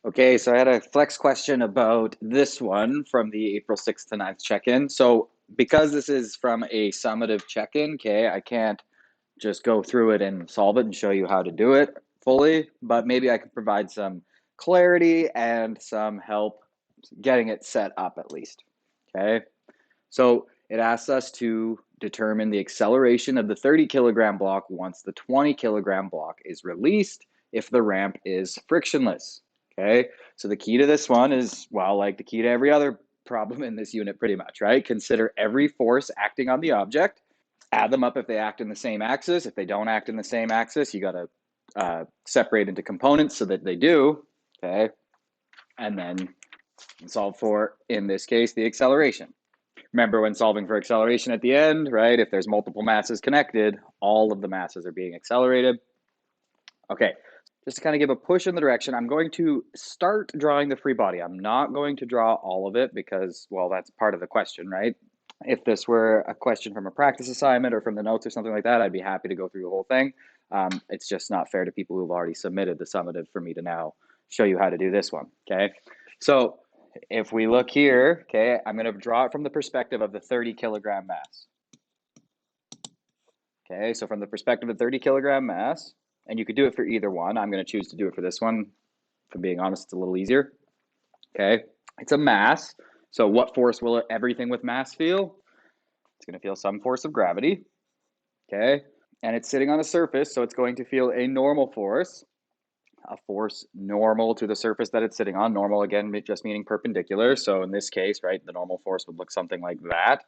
Okay, so I had a flex question about this one from the April 6th to 9th check-in. So because this is from a summative check-in, okay, I can't just go through it and solve it and show you how to do it fully, but maybe I could provide some clarity and some help getting it set up at least. Okay, so it asks us to determine the acceleration of the 30 kilogram block once the 20 kilogram block is released if the ramp is frictionless. Okay, so the key to this one is, well, like the key to every other problem in this unit pretty much, right? Consider every force acting on the object, add them up if they act in the same axis. If they don't act in the same axis, you got to separate into components so that they do, okay? And then solve for, in this case, the acceleration. Remember when solving for acceleration at the end, right? If there's multiple masses connected, all of the masses are being accelerated. Okay, just to kind of give a push in the direction, I'm going to start drawing the free body. I'm not going to draw all of it because, well, that's part of the question, right? If this were a question from a practice assignment or from the notes or something like that, I'd be happy to go through the whole thing. It's just not fair to people who've already submitted the summative for me to now show you how to do this one, okay? So if we look here, okay, I'm going to draw it from the perspective of the 30 kilogram mass. Okay, so from the perspective of 30 kilogram mass, and you could do it for either one. I'm going to choose to do it for this one. If I'm being honest, it's a little easier. Okay, it's a mass. So what force will everything with mass feel? It's going to feel some force of gravity. Okay, and it's sitting on a surface, so it's going to feel a normal force, a force normal to the surface that it's sitting on. Normal, again, just meaning perpendicular. So in this case, right, the normal force would look something like that.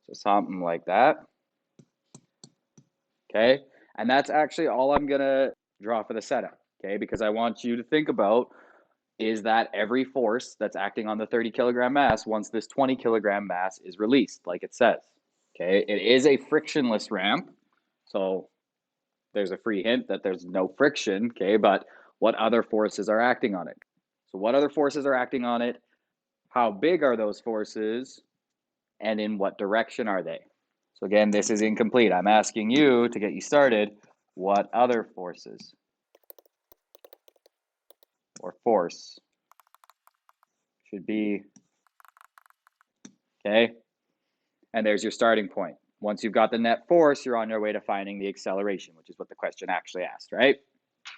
So something like that. Okay, and that's actually all I'm gonna draw for the setup, okay, because I want you to think about, is that every force that's acting on the 30 kilogram mass once this 20 kilogram mass is released, like it says. Okay, it is a frictionless ramp, so there's a free hint that there's no friction, okay, but what other forces are acting on it? So what other forces are acting on it? How big are those forces? And in what direction are they? So again, this is incomplete. I'm asking you to get you started, what other forces or force should be, okay? And there's your starting point. Once you've got the net force, you're on your way to finding the acceleration, which is what the question actually asked, right?